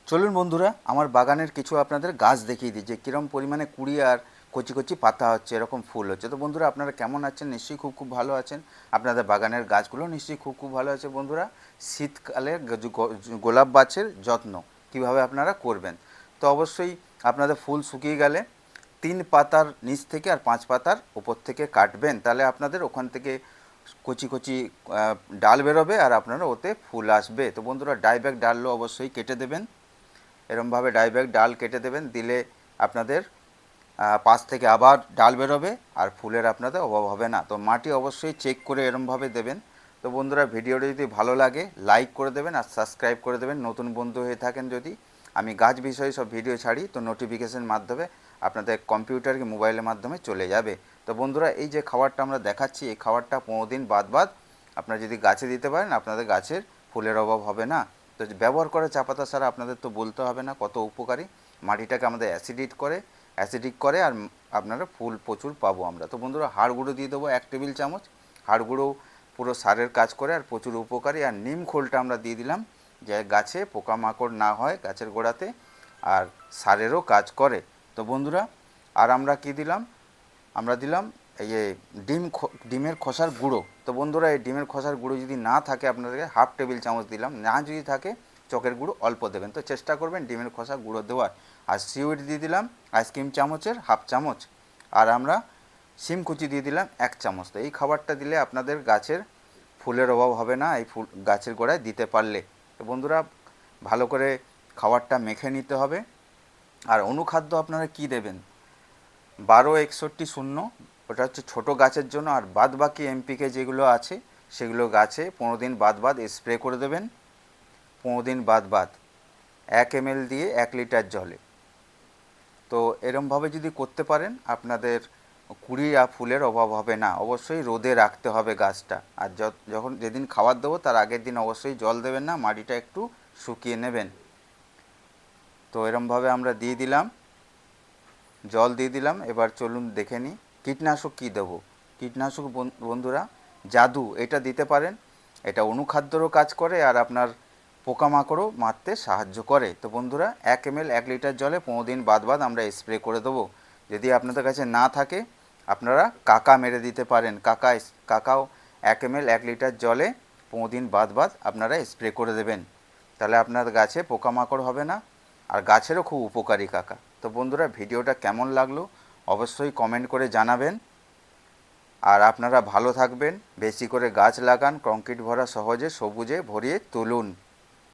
চলুন বন্ধুরা, আমার বাগানের কিছু আপনাদের গাছ দেখিয়ে দিই যে কীরকম পরিমাণে কুড়ি আর কচি কচি পাতা হচ্ছে, এরকম ফুল হচ্ছে। তো বন্ধুরা, আপনারা কেমন আছেন? নিশ্চয়ই খুব ভালো আছেন। আপনাদের বাগানের গাছগুলো নিশ্চয়ই খুব ভালো আছে। বন্ধুরা, শীতকালে গোলাপ গাছের যত্ন কিভাবে আপনারা করবেন, তো অবশ্যই আপনাদের ফুল শুকিয়ে গেলে 3 পাতার নিচ থেকে আর 5 পাতার উপর থেকে কাটবেন, তাহলে আপনাদের ওখান থেকে কচি কচি ডাল বেরোবে আর আপনারা ওতে ফুল আসবে। তো বন্ধুরা, ডাইব্যাক ডালও অবশ্যই কেটে দেবেন। এরমভাবে ডাইব্যাক ডাল কেটে দেবেন, দিলে আপনাদের পাশ থেকে আবার ডাল বেরোবে আর ফুলের আপনাদের অভাব হবে না। তো মাটি অবশ্যই চেক করে এরমভাবে দেবেন। তো বন্ধুরা, ভিডিওটা যদি ভালো লাগে লাইক করে দেবেন আর সাবস্ক্রাইব করে দেবেন। নতুন বন্ধু হয়ে থাকেন যদি, আমি গাছ বিষয়ে সব ভিডিও ছাড়ি তো নোটিফিকেশন মাধ্যমে আপনাদের কম্পিউটার কি মোবাইলের মাধ্যমে চলে যাবে। তো বন্ধুরা, এই যে খাবারটা আমরা দেখাচ্ছি, এই খাবারটা 15 দিন বাদ আপনারা যদি গাছে দিতে পারেন, আপনাদের গাছের ফুলের অভাব হবে না। তো ব্যবহার করে চা পাতা সার আপনাদের তো বলতে হবে না কত উপকারী। মাটিটাকে আমাদের অ্যাসিডিক করে আর আপনারা ফুল প্রচুর পাবো আমরা। তো বন্ধুরা, হাড় গুঁড়ো দিয়ে দেবো 1 টেবিল চামচ। হাড় গুঁড়ো পুরো সারের কাজ করে আর প্রচুর উপকারী। আর নিম খোলটা আমরা দিয়ে দিলাম, যে গাছে পোকামাকড় না হয় গাছের গোড়াতে, আর সারেরও কাজ করে। তো বন্ধুরা, আর আমরা কি দিলাম, আমরা দিলাম এই যে ডিমের খোসার গুঁড়ো। তো বন্ধুরা, এই ডিমের খোসার গুঁড়ো যদি না থাকে আপনাদেরকে 1/2 টেবিল চামচ দিলাম, না যদি থাকে চকের গুঁড়ো অল্প দেবেন। তো চেষ্টা করবেন ডিমের খোসা গুঁড়ো দেওয়ার। আর সিউইড দিয়ে দিলাম আইসক্রিম চামচের 1/2 চামচ। আর আমরা শিম কুচি দিয়ে দিলাম 1 চামচ। তো এই খাবারটা দিলে আপনাদের গাছের ফুলের অভাব হবে না, এই ফুল গাছের গোড়ায় দিতে পারলে। তো বন্ধুরা, ভালো করে খাবারটা মেখে নিতে হবে। আর অনুখাদ্য আপনারা কি দেবেন, 12-61-0, ওটা হচ্ছে ছোটো গাছের জন্য। আর বাদ বাকি এমপিকে যেগুলো আছে সেগুলো গাছে 15 দিন বাদ স্প্রে করে দেবেন। 15 দিন বাদ 1 ml দিয়ে 1 লিটার জলে। তো এরমভাবে যদি করতে পারেন, আপনাদের কুড়ি আর ফুলের অভাব হবে না। অবশ্যই রোদে রাখতে হবে গাছটা। আর যখন যেদিন খাবার দেবো তার আগের দিন অবশ্যই জল দেবেন না, মাটিটা একটু শুকিয়ে নেবেন। তো এরমভাবে আমরা দিয়ে দিলাম, জল দিয়ে দিলাম। এবার চলুন দেখে নিই কীটনাশক কী দেবো। কীটনাশক বন্ধুরা, জাদু এটা দিতে পারেন। এটা অনুখাদ্যরও কাজ করে আর আপনার পোকামাকড়ও মারতে সাহায্য করে। তো বন্ধুরা, 1 ml 1 লিটার জলে 15 দিন বাদ আমরা স্প্রে করে দেবো। যদি আপনাদের কাছে না থাকে, আপনারা কাকা মেরে দিতে পারেন। কাকাও 1 ml 1 লিটার জলে 15 দিন বাদ আপনারা স্প্রে করে দেবেন। তাহলে আপনার গাছে পোকামাকড় হবে না আর গাছেরও খুব উপকারী কাকা। তো বন্ধুরা, ভিডিওটা কেমন লাগলো অবশ্যই কমেন্ট করে জানাবেন। আর আপনারা ভালো থাকবেন, বেশি করে গাছ লাগান, কংক্রিট ভরা সহজে সবুজে ভরিয়ে তুলুন।